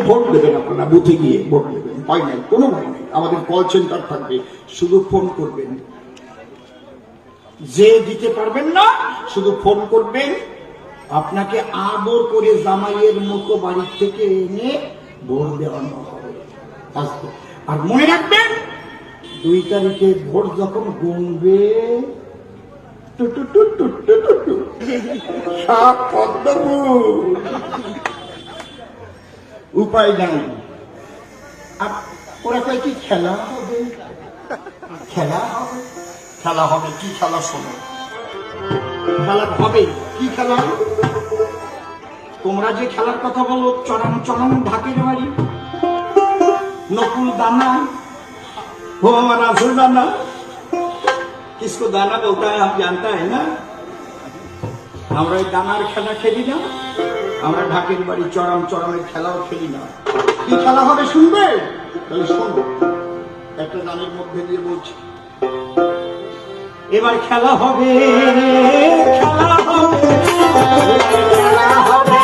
Vote দেবেন, আপনারা বুথে গিয়ে ভোট দেবেন, ভয় নাই, কোনো ভয় নেই। আমাদের কল সেন্টার থাকবে, শুধু ফোন করবেন। যে দিতে পারবেন না শুধু ফোন করবেন, আপনাকে আদর করে জামাইয়ের মতো বাড়ি থেকে এনে ভোট দেওয়ানো হবে। আর মনে রাখবেন 2 তারিখে ভোট যখন গুনবে উপায় নাই। আর ওরা কয় কি খেলা হবে, খেলা হবে, খেলা হবে, কি খেলা শোনো, খেলা হবে, কি খেলা? তোমরা যে খেলার কথা বলো, চরম চরম ঢাকের বাড়ি, नकुल दाना, वो हमारा असुर दाना। किसको दाना बोलता है आप जानता है ना? আমরা এই দানার খেলা খেলি না, আমরা ঢাকের বাড়ি চরম চরমের খেলাও খেলি না। কি খেলা হবে শুনবে? তাহলে শোনো, একটা গানের মধ্যে দিয়ে বলছি, এবার খেলা হবে, খেলা হবে, খেলা হবে,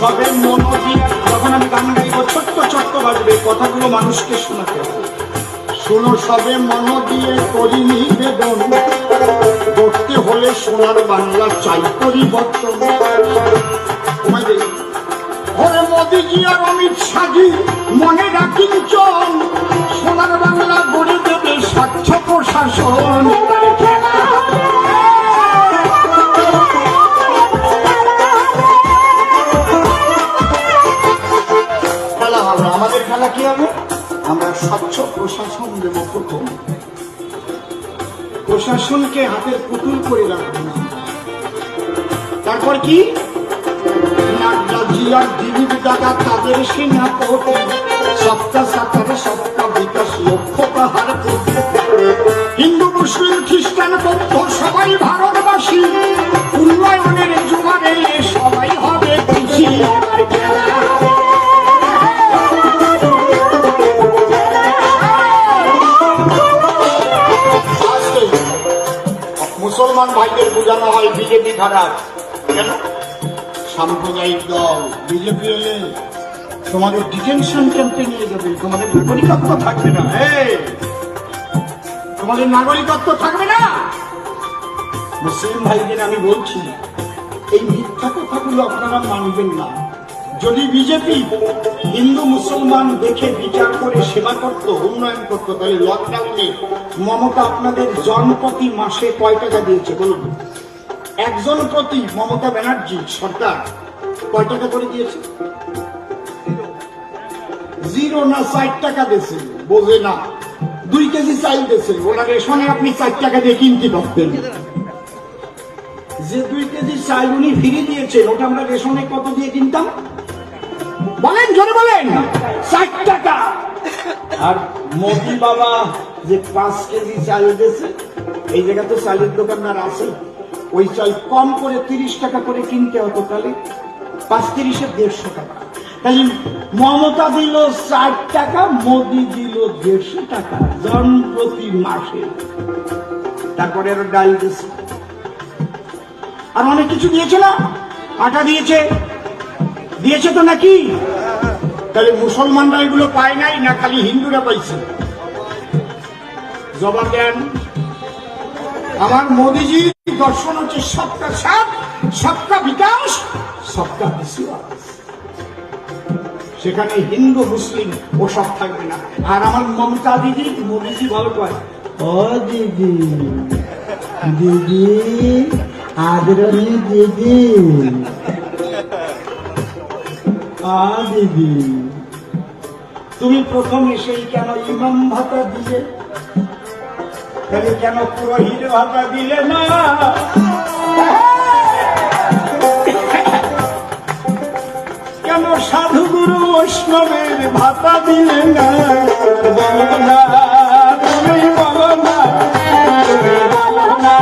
সবে মন দিয়ে। যখন আমি গান গাইব ছোট্ট ছোট্ট বাজবে, কথাগুলো মানুষকে শোনাতে হবে। শোনো সবে মন দিয়ে করি নিবেদন, করতে হলে সোনার বাংলা চাই পরিবর্তন। ওরে মোদিজি আর অমিত শাহজি মনে রাখিন চল, সোনার বাংলা গড়ে দেবে স্বচ্ছ প্রশাসন। আমাদের খেলা কি হবে? আমরা স্বচ্ছ প্রশাসন দেব। প্রথম প্রশাসনকে হাতের পুতুল করে রাখবো না। তারপর কি? জিয়ার দিলীপ দাদা তাদের সেনাপতি, সপ্তাহ সাঁতারে সপ্তাহ বিকাশ লক্ষ্য পাহাড়, হিন্দু মুসলিম খ্রিস্টান বৌদ্ধ সবাই ভারতবাসী, উন্নয়নের জোয়ারে সবাই হবে খুশি। মুসলমান ভাইদের বোঝানো হয় বিজেপি খারাপ। কেন? সাম্প্রদায়িক দল। বিজেপি এলে তোমাদের ডিটেনশন ক্যাম্পে নিয়ে যাবে, তোমাদের নাগরিকত্ব থাকবে না। তোমাদের নাগরিকত্ব থাকবে না। মুসলিম ভাইদের আমি বলছি, এই মিথ্যা কথাগুলো আপনারা মানবেন না। যদি বিজেপি হিন্দু মুসলমান দেখে বিচার করে সেবা করত, উন্নয়ন করত, তাহলে লকডাউনে মমতা আপনাদের জনপ্রতি মাসে কয় টাকা দিয়েছে বলুন? একজন প্রতি মমতা ব্যানার্জি সরকার কয় টাকা করে দিয়েছে? 0 না 60 টাকা দিয়েছে। বোঝে না। 2 কেজি চাল দিয়েছে, ওরা রেশনে আপনি 4 টাকা দিয়ে কিনতে পারতেন। যে 2 কেজি চাল উনি ফিরে দিয়েছেন, ওটা আমরা রেশনে কত দিয়ে কিনতাম বলেন? জোরে বলেন। 60 টাকা। আর মোদি বাবা যে 5 কেজি চাল দিয়েছে, এই জায়গা তো চালের দোকানদার আছে, ওই চাল কম করে 30 টাকা করে কিনতে হতো, তাহলে 5-30 150 টাকা। তাহলে মমতা দিল 60 টাকা, মোদি দিল 150 টাকা জন প্রতি মাসে। তারপরে আরো ডাল দিয়েছে, আর অনেক কিছু দিয়েছে না? আটা দিয়েছে, দিয়েছে তো নাকি? তাহলে মুসলমানরা এগুলো পায় নাই না খালি হিন্দুরা পাইছে? জবাব দেন। আমার মোদিজি দর্শন হচ্ছে সবকা সাথ, সবকা বিকাশ, সবকা বিশ্বাস। সেখানে হিন্দু মুসলিম ওসব থাকবে না। আর আমার মমতা দিদি, মোদিজি ভালো পায়, ও দিদি, দিদি আদরণী দিদি, দিদি তুমি প্রথম এসেই কেন ইমাম ভাতা দিলে, তাহলে কেন পুরোহিত ভাতা দিলে না? কেন সাধুগুরু বৈষ্ণবের ভাতা দিলে না? বলো না, তুমি বলো না, বলো না।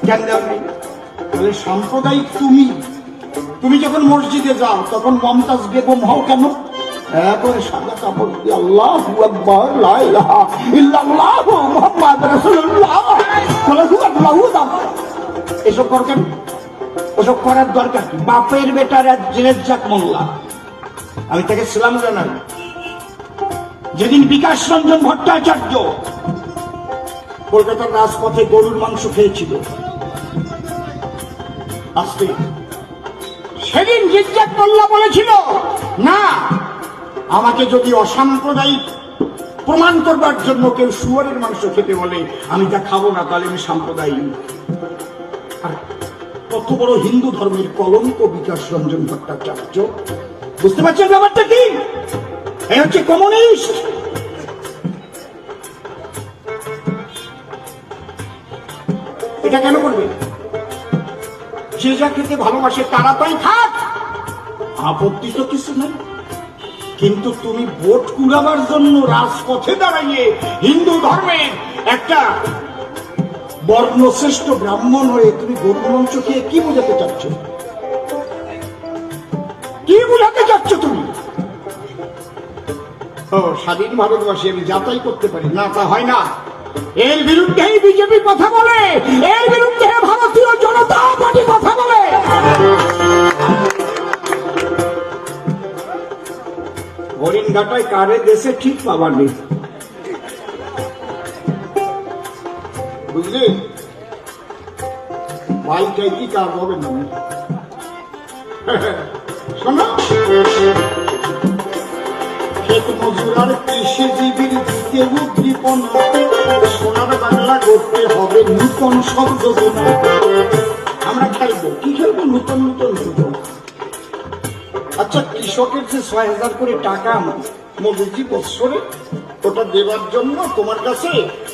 কেন দেওয়া? তাহলে সাম্প্রদায়িক তুমি যখন মসজিদে যাও তখন মমতাজ বেগম হও কেন? এরপরে সাদা কাপড় দিয়ে আল্লাহু আকবার লা ইলাহা ইল্লাল্লাহ মুহাম্মাদ রাসূলুল্লাহ এসব করবেন। ওসব করার দরকার কি? বাপের বেটার রেজ্জাক মোল্লা, আমি তাকে সালাম জানাই। যেদিন বিকাশ রঞ্জন ভট্টাচার্য কলকাতার রাজপথে গরুর মাংস খেয়েছিল, আজকে সেদিন রেজ্জাক মোল্লা বলেছিল, না, আমাকে যদি অসাম্প্রদায়িক প্রমাণ করবার জন্য কেউ শুয়োরের মাংস খেতে বলে আমি তা খাবো না, তাহলে আমি সাম্প্রদায়িক। আর কত বড় হিন্দু ধর্মের কলঙ্ক বিকাশ রঞ্জন ভট্টাচার্য, বুঝতে পারছেন ব্যাপারটা কি? এই হচ্ছে কমিউনিস্ট। এটা কেন করবে? যে যা খেতে ভালোবাসে তারা তাই খাক, আপত্তি তো কিছু নেই। কিন্তু তুমি ভোট কুড়াবার জন্য রাজপথে দাঁড়িয়ে হিন্দু ধর্মের একটা বর্ণশ্রেষ্ঠ ব্রাহ্মণ হয়ে তুমি গরুর মাংস খেয়ে কি বোঝাতে চাচ্ছ? কি বোঝাতে চাচ্ছ তুমি? ও স্বাধীন ভারতবাসী আমি যাতাই করতে পারি না, তা হয় না। এর বিরুদ্ধেই বিজেপি কথা বলে, এর বিরুদ্ধে ভারতীয় জনতা পার্টি কথা বলে। হরিণঘাটায় কারে দেশে ঠিক পাবার নেই, বুঝলি? ভাইটাই কি কার হবে না? শোনো, ক্ষেত মজুর আর কৃষিজীবীর দিতে উদ্দীপন, সোনার বাংলা করতে হবে নূতন শব্দ। আমরা খেলবো কি? খেলবো নূতন নূতন শব্দ। আচ্ছা, কৃষকের যে ৬,০০০ করে টাকা মোদিজি বৎসরে, ওটা দেবার জন্য তোমার কাছে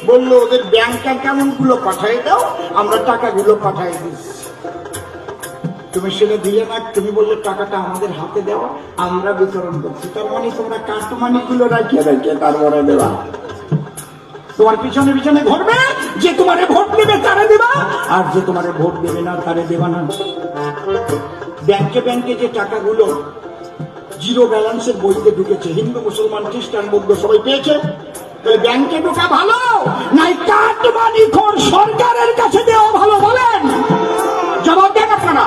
বললো ওদের ব্যাংক অ্যাকাউন্ট গুলো পাঠিয়ে দাও, আমরা টাকাগুলো পাঠিয়ে দিচ্ছি। তুমি সেটা দিলে না, তুমি বললে টাকাটা আমাদের হাতে দেওয়া, আমরা বিতরণ করছি। তার মানে তোমরা কাটমানি গুলো রাখিয়ে রাখিয়ে তারপরে দেওয়া। তোমার পিছনে পিছনে ঘটবে, যে তোমারে ভোট দেবে তারে দেবা, আর যে তোমারে ভোট দেবে না তারে দেবা না। ব্যাংকে ব্যাংকে যে টাকাগুলো জিরো ব্যালেন্সের বইতে ঢুকেছে, হিন্দু মুসলমান খ্রিস্টান বৌদ্ধ সবাই পেয়েছে, ব্যাংকে ঢোকা ভালো নাই কাটমানি খোর সরকারের কাছে দেওয়া ভালো? বলেন, জবাব দেন আপনারা।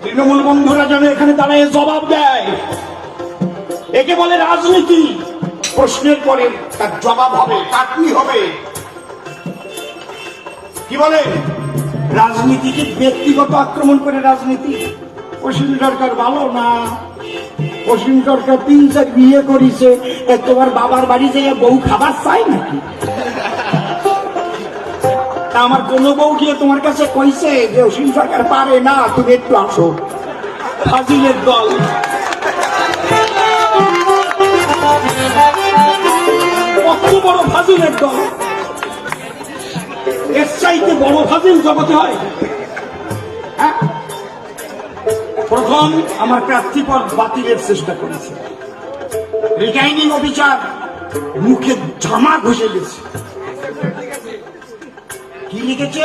তৃণমূল বন্ধুরা যেন এখানে দাঁড়িয়ে জবাব দেয়। একে বলে রাজনীতি। প্রশ্নের পরে তার জবাব হবে, চাকরি হবে। কি বলেন? রাজনীতিকে ব্যক্তিগত আক্রমণ করে রাজনীতি। অসীম সরকার ভালো না, অসীম সরকার ৩-৪ বিয়ে করেছে, তোমার বাবার বাড়ি যেয়ে বউ খাবার চাই নাকি? আমার কোন বউ গিয়ে তোমার কাছে কইছে যে অসীম সরকার পারে না, তুমি একটু আসো? ফাজিলের দল। কত বড় ফাজিলের দল! এর চাইতে বড় ফাজিল জগতে হয়? প্রথম আমার প্রার্থীপদ বাতিলের চেষ্টা করেছে, রিটার্নিং অফিসার মুখে জামা ঘষে গেছে। কি লিখেছে?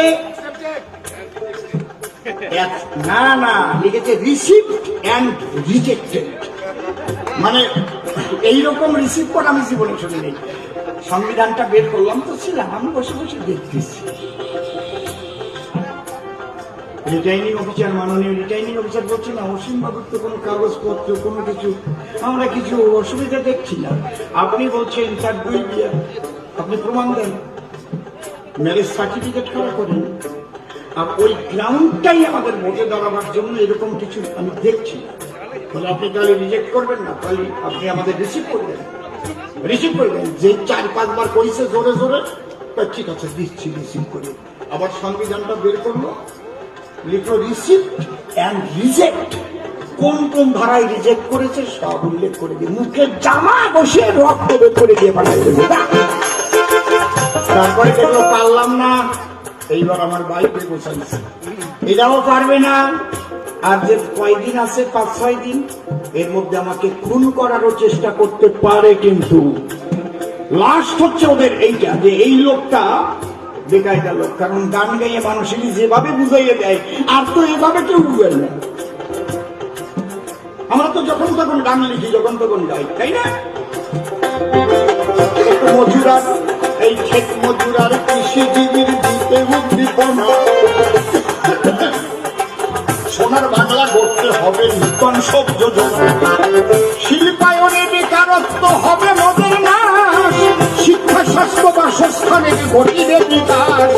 না না, লিখেছে রিসিভড অ্যান্ড রিজেক্টেড। মানে এইরকম রিসিভ করে আমি জীবনে শুনি নেই। সংবিধানটা বের করলাম তো ছিলাম, আমি বসে বসে দেখতেছি। রিটার্নিং অফিসার, মাননীয় রিটার্নিং অফিসার বলছে না, অসীম বাবুর তো কোনো কাগজপত্র কোনো কিছু আমরা কিছু অসুবিধা দেখছি না। আপনি বলছেন তার বই দিয়ে আপনি প্রমাণ দেন, ম্যারেজ সার্টিফিকেট করা করেন, আর ওই গ্রাউন্ডটাই আমাদের ভোটে দাঁড়াবার জন্য এরকম কিছু আমি দেখছি। তাহলে আপনি তাহলে রিজেক্ট করবেন না, তাহলে আপনি আমাদের রিসিভ করবেন। রিসিভ করবেন যে ৪-৫ বার করেছে জোরে জোরে, ঠিক আছে দিচ্ছি, রিসিভ করে। আবার সংবিধানটা বের করলো, লিখলো রিসিভড অ্যান্ড রিজেক্ট। কোন কোন ধারায় রিজেক্ট করেছে সব উল্লেখ করে দিয়ে মুখে জামা বসে রক্ত বের করে দিয়ে পাঠাই দেবে। তারপরে দেখলো পারলাম না, এইবার আমার বাইকে বসাইছে, এটাও পারবে না। আর যে কয়দিন আছে, ৫-৬ দিন, এর মধ্যে আমাকে খুন করারও চেষ্টা করতে পারে। কিন্তু লাস্ট হচ্ছে ওদের এইটা, যে এই লোকটা বেকায়দা লোক। কারণ গান গাইয়ে মানুষের যেভাবে বুঝাইয়ে দেয়, আর তো এভাবে কেউ বুঝায় না। আমরা তো যখন তখন গান লিখি, যখন তখন গাই, তাই না? মজুরার এই ক্ষেত মজুরার কৃষিজীবীর দিতে উদ্দীপনা, সোনার বাংলা করতে হবে নূতন সব যোজনা, শিল্পায়নে বেকারত্ব হবে মোদের নাশ, শিক্ষা স্বাস্থ্য বাসস্থানের ঘটিবে বিকাশ।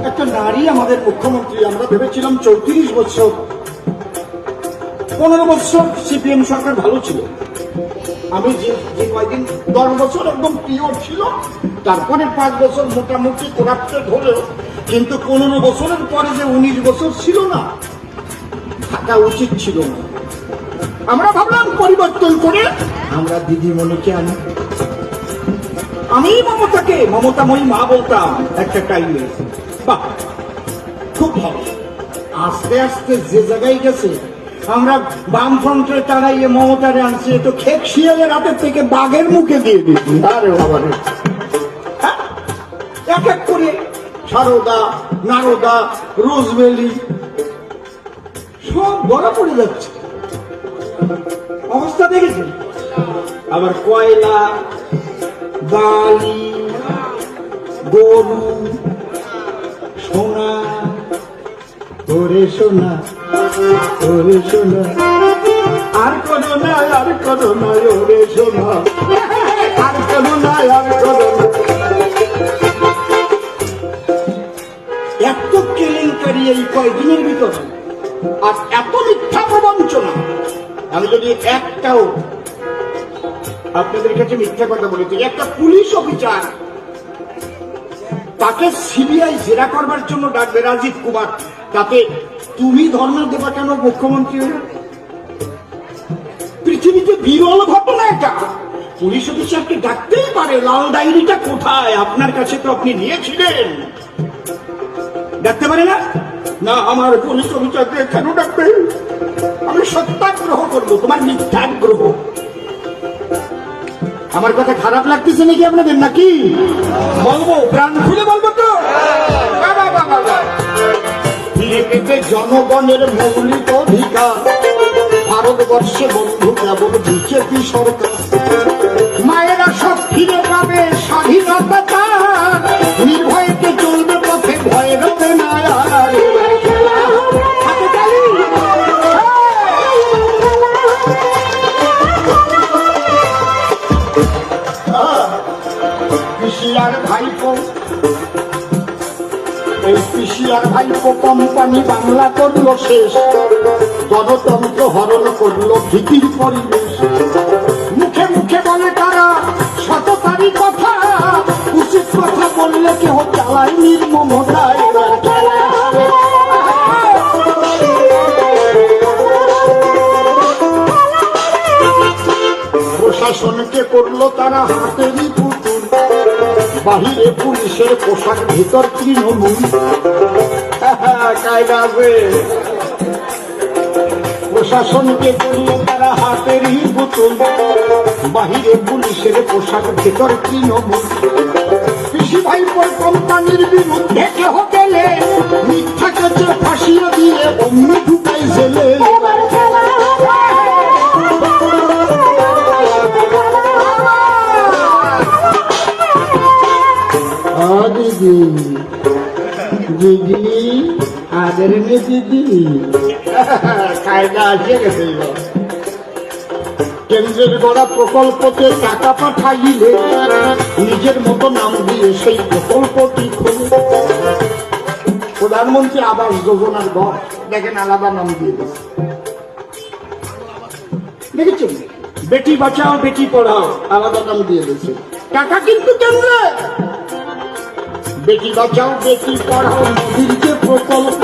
একটা নারী আমাদের মুখ্যমন্ত্রী, আমরা ভেবেছিলাম 34 বছর, 15 বছর সিপিএম সরকার ভালো ছিল। আমি যে কয়েকদিন 10 বছর একদম পিওর ছিল, তারপরে 5 বছর মোটামুটি করাপ্টেড হলেও, কিন্তু 15 বছরের পরে যে 19 বছর ছিল না, থাকা উচিত ছিল না। আমরা ভাবলাম পরিবর্তন করে আমরা দিদিমণিকে আনি। আমি মমতাকে মমতাময়ী মা বলতাম একটা টাইমে। বাহ, খুব ভালো। আস্তে আস্তে যে জায়গায় গেছে, আমরা বামফ্রন্টের তাড়াইয়ে মমতারে আনছি, তো খেক শিয়ালের হাতের থেকে বাঘের মুখে দিয়ে দিচ্ছি। আরে বাবা, এক এক করে সারদা, নারদা, রোজবেলি সব ধরা পড়ে যাচ্ছে। অবস্থা দেখেছেন? আবার কয়লা, বালি, গরু, সোনা, ওরে সোনা, ওরে সোনা, আর কোনো নাই, আর কোনো নাই, ওরে সোনা, আর কোনো নাই, আর কোনো নাই। এত কেলেঙ্কারি এই কয়েকদিনের ভিতরে, আর এত মিথ্যা প্রবঞ্চনা। আমি যদি একটাও আপনাদের কাছে মিথ্যা কথা বলেছি, একটা পুলিশ অফিসার তাকে সিবিআই জেরা করবার জন্য ডাকবে, রাজীব কুমার, তাতে তুমি ধর্ণা দেবা কেন মুখ্যমন্ত্রী? পৃথিবীতে বিরল ঘটনা এটা। পুলিশ অফিসারকে ডাকতেই পারে। লাল ডায়েরিটা কোথায়? আপনার কাছে তো আপনি নিয়েছিলেন। ডাকতে পারে না? না, আমার পুলিশ অফিসারকে কেন ডাকবে? আমি সত্যাগ্রহ করবো, তোমার মিথ্যাগ্রহ। আমার কথা খারাপ লাগতেছে নাকি আপনাদের? নাকি বলবো, প্রাণ খুলে বলবো তো। পেতে জনগণের মৌলিক অধিকার, ভারতবর্ষে বন্ধু কেবল বিজেপি সরকার। মায়েরা সব ফিরে পাবে স্বাধীনতা তার, নির্ভয়কে চলবে পথে, ভয় রবে না আর। পিসিআর ভাইপো, এই পিসিআর ভাইপো কোম্পানি বাংলা করলো শেষ, গণতন্ত্র হরণ করলো ভীতির পরিবেশ। মুখে মুখে বলে তারা সততারই কথা, উচিত কথা বললে কেহ চালায় নির্মমতায়। প্রশাসনকে করলো তারা হাতেরই পুতুল, বাহিরে পুলিশের পোশাক, ভিতর তৃণমূল। কায়দা আছে। প্রশাসনকে করলো তারা হাতেরই পুতুল, বাহিরে পুলিশের পোশাক, ভিতর তৃণমূল। কৃষি ভাইপোর কোম্পানির বিরুদ্ধে কেহ গেলে মিথ্যা কাছে ফাঁসিয়ে দিয়ে অমনি ঢুকাই জেলে। দিদি, দিদি, আদরণীয় দিদি, কায়দা আসে গেছে। কেন্দ্রের গড়া প্রকল্পতে টাকা পাঠাইলে নিজের মতো নাম দিয়ে সেই প্রকল্পটি খোলে। প্রধানমন্ত্রী আবাস যোজনার ঘর দেখেন আলাদা নাম দিয়ে দিচ্ছে। দেখেছেন? বেটি বাঁচাও বেটি পড়াও আলাদা নাম দিয়ে দিচ্ছে। টাকা কিন্তু কেন্দ্রে। বেটি বাঁচাও বেটি পড়াও মোদির যে প্রকল্প,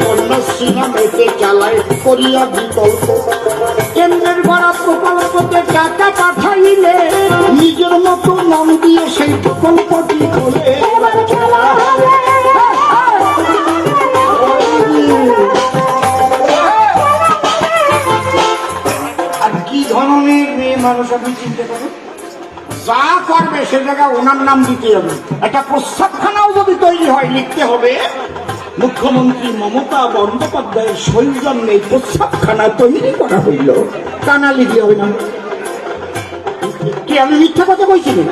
কন্যাশ্রী নামেতে চালায় করিয়া বিকল্প। কেন্দ্রের গড়া প্রকল্পতে টাকা পাঠাইলে নিজের মতো নাম দিয়ে সেই প্রকল্পটি খোলে। আর কি ধর্ম যা করবে সে জায়গায় ওনার নাম দিতে হবে। একটা প্রস্তাবখানাও যদি তৈরি হয় লিখতে হবে মুখ্যমন্ত্রী মমতা বন্দ্যোপাধ্যায়ের সৌজন্যে প্রস্তাবখানা তৈরি করা হইল, তা না লিখলে হবে না। কি আমি মিথ্যা কথা বলছি না?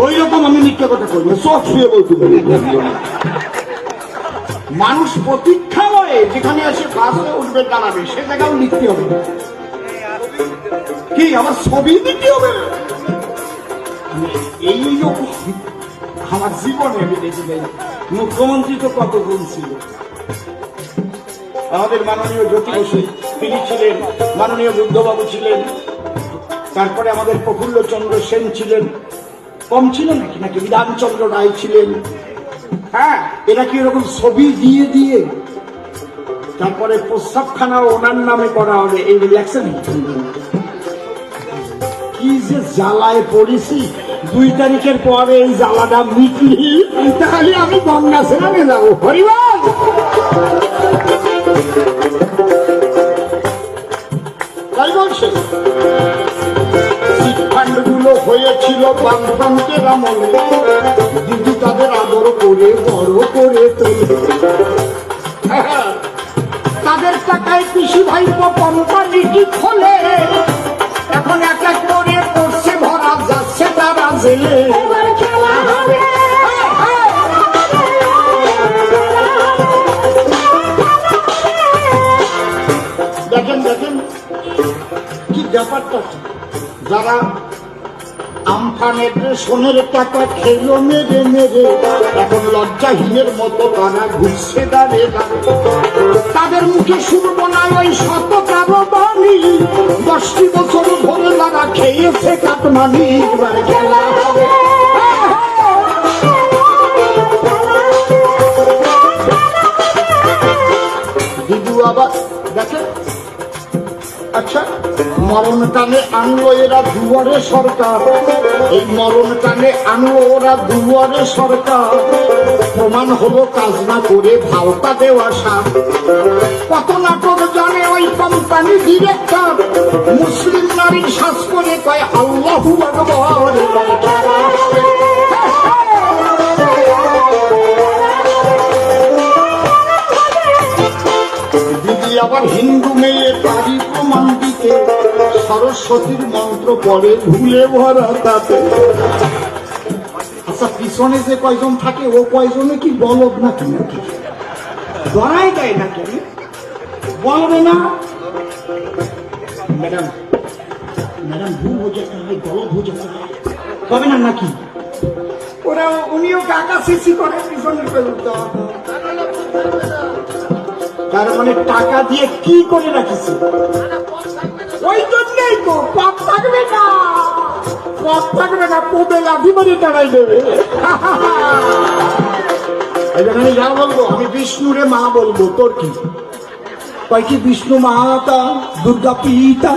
ওই রকম আমি মিথ্যা কথা কইনি, সব শুয়ে বলতে পারি। মানুষ প্রতীক্ষালয়ে যেখানে এসে বাসে উঠবে দাঁড়াবে সে জায়গাও লিখতে হবে। কি আমার ছবি দিতে হবে? এইরকম আমার জীবনে আমি দেখি যাই। মুখ্যমন্ত্রী তো কত গুণ ছিল। আমাদের মাননীয় জ্যোতি বসু তিনি ছিলেন, মাননীয় বুদ্ধবাবু ছিলেন, তারপরে আমাদের প্রফুল্ল চন্দ্র সেন ছিলেন, কম ছিল নাকি নাকি বিধানচন্দ্র রায় ছিলেন। হ্যাঁ, এরা কি এরকম ছবি দিয়ে দিয়ে তারপরে প্রস্তাবখানা ওনার নামে করা হবে এই রিল্যাক্সে নেই। কি যে জ্বালায় পড়েছি, 2 তারিখের পরে এই জ্বালাটা মিটলি তাহলে আমি গঙ্গা স্নানে যাবো। হরিবল। তাই বলছে চিটফান্ডগুলো হয়েছিল বামফ্রন্টের আমলে, দিদি তাদের আদর করে বড় করে তোলে। তাদের টাকায় কৃষি ভাইপো কোম্পানিটি খোলে, এখন এক এক করে পড়ছে ভরা যাচ্ছে তারা জেলে। খেলা হবে। দেখেন দেখেন কি ব্যাপারটা, যারা আমফানের সোনের টাকা খেলো মেরে মেরে এখন লজ্জাহীনের মতো তারা ঘুরছে দাঁড়ে দাঁড়ে। তাদের মুখে শুনবো না ওই শত কারো বাণী, 10টি বছর ধরে তারা খেয়েছে কাটমানি। খেলা হবে। দিদু আবার দেখেন, আচ্ছা মরণ টানে আনলো এরা দুয়ারে সরকার, এই মরণ টানে আনলো ওরা দুয়ারে সরকার, প্রমাণ হলো কাজ না করে ভাওতা দেওয়া সার। কত নাটক জানে ওই কোম্পানি ডিরেক্টর, মুসলিম নারীর শ্বাস করে কয় আল্লাহু আকবার। দিদি আবার হিন্দু মেয়ে তারই প্রমাণ দিতে সরস্বতীর মন্ত্র পড়ে ভুলে ভরা তাতে। আচ্ছা পিছনে যে কয়জন থাকে ও কয়জনে কি বলদ নাকি নাকি ধরাই দেয় না কেন বলবে না? ম্যাডাম ম্যাডাম ভুল হয়ে যেতে হয়, বলদ হয়ে যেতে হয়, হবে না নাকি? ওরা উনিও কাকা সিসি করে পিছনের তার মানে টাকা দিয়ে কি করে রাখিছে? ওই জন্যই তো পাপ থাকবে না, পাপ থাকবে না, পদে লাঠি মারি দাঁড়াই দেবে। আমি যা বলবো আমি বিষ্ণুরে মা বলবো, তোর কি কয় কি বিষ্ণু মাতা দুর্গা পিতা?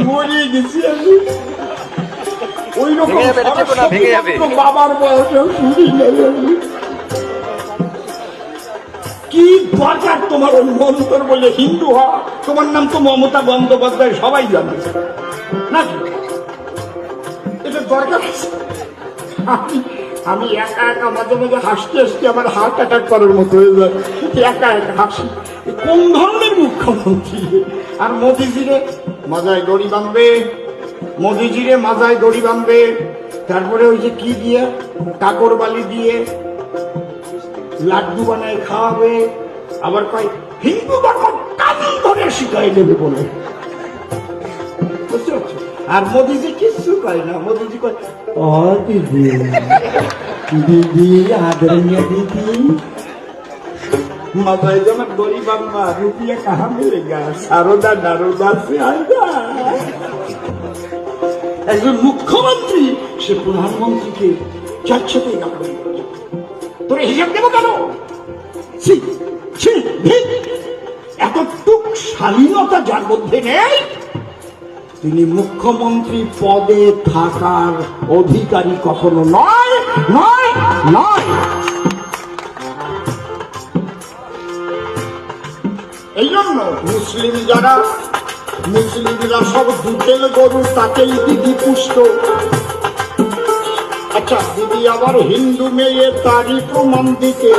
মরিয়ে গেছি আমি। ওই রকম বাবার বয়সেও শুনি কি দরকার তোমার ওই মন্ত্র বলে হিন্দু হওয়া? তোমার নাম তো মমতা বন্দ্যোপাধ্যায়, সবাই জানে নাকি? এটা দরকার। আমি একা একা মাঝে মাঝে হাসতে হাসতে আমার হার্ট অ্যাটাক করার মতো হয়ে যায়, একা একা হাসি। কোন ধরনের মুখ্যমন্ত্রী? আর মোদিজিরে মাজায় দড়ি বাঁধবে, মোদিজিরে মাজায় দড়ি বাঁধবে, তারপরে ওই যে কি দিয়ে কাকর বালি দিয়ে লাড্ডু বানায় খাওয়াবে, আবার কয় হিন্দু ধর্ম কালি ধরে শিখাই দেবে বলে। বুঝতে পারছো? আর মোদিজি কিচ্ছু কয় না, মোদিজি কয় ও দিদি দিদি আদরণীয় দিদি মাথায় যেমন গরিব আম্মা রুপিয়া কাহা মিলেগা, সারদা নারদা সে আয়গা। একজন মুখ্যমন্ত্রী সে প্রধানমন্ত্রীকে যাচ্ছেতেই গালি করছে, তোর হিসাব দেবো কেন? এতটুক শালীনতা যার মধ্যে নেই, তিনি মুখ্যমন্ত্রী পদে থাকার অধিকারী কখনো নয় নয় নয়। এই জন্য মুসলিম যারা মুসলিমরা সব দুধের গরু তাকেই দিদি পুষ্ট। আচ্ছা দিদি আবার হিন্দু মেয়ে তারই প্রমাণ দিতে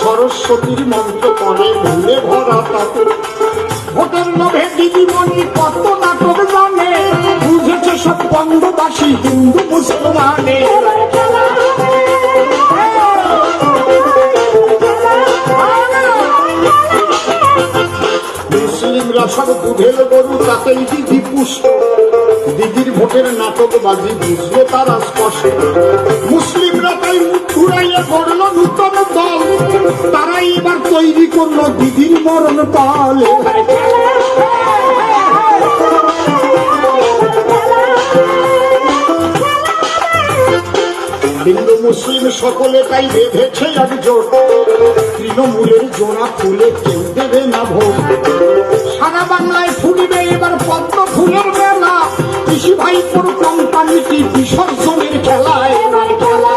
সরস্বতীর মন্ত্র করে ভুলে ভরা তাকে। ভোটের লোভে দিদিমণি কত নাটক জানে, বুঝেছে সব বঙ্গবাসী হিন্দু মুসলমানে। মুসলিমরা সব দুধের গরু তাতেই দিদি পুষ্ট। দিদির ভোটের নাটক বাজি বুঝলো তারা স্পষ্ট। মুসলিমরা তাই মুখ ঘুরাইয়া করলো নূতন দল, তারাই এবার তৈরি করলো দিদির মরণ পাল। হিন্দু মুসলিম সকলে তাই বেঁধেছে একজোট, তৃণমূলের জোড়া খুলে কেউ দেবে না ভোট। সারা বাংলায় ফুটবে এবার পদ্ম ফুলের মেলা, কৃষি ভাইপোর কোম্পানিটি বিসর্জনের খেলায় খেলা।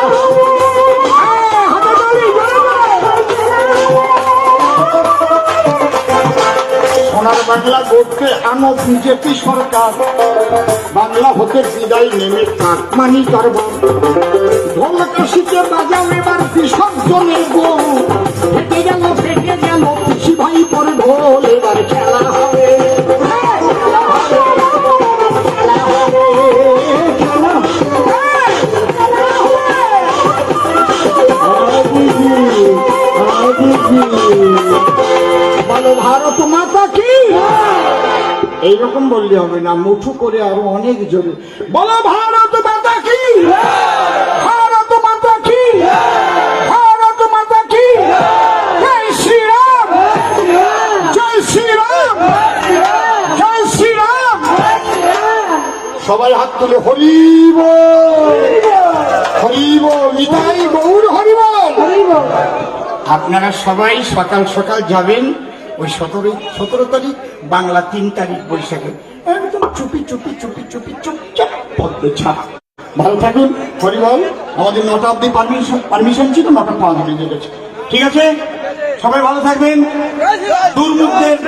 সোনার বাংলা গড়তে আনো বিজেপি সরকার, বাংলা হতে বিদায় নেমে কাকমানি কারবার। ঢোল কাশিতে বাজাও এবার বিসর্জনের গোল, ফেটে গেল কৃষি ভাই পরে ঢোল। এবার খেলা হবে বলো ভারত মাতা কি। এইরকম বললে হবে না, মুঠু করে আরো অনেক জোরে বলো ভারত মাতা কি, ভারত মাতা কি, ভারত মাতা কি। জয় শ্রীরাম, জয় শ্রীরাম, জয় শ্রীরাম। সবাই হাত তুলে হরি বল, হরি বল, নিতাই গৌর হরি বল। আপনারা সবাই সকাল সকাল যাবেন ওই 17 তারিখ বাংলা 3 তারিখ বৈশাখে, একদম চুপি চুপি চুপি চুপি চুপচাপ পদ্মে ছাপ। ভালো থাকুন, হরিবল। আমাদের 9টা অব্দি পারমিশন ছিল, 9টা 5 বেজে গেছে। ঠিক আছে, সবাই ভালো থাকবেন। দুর্মুখদের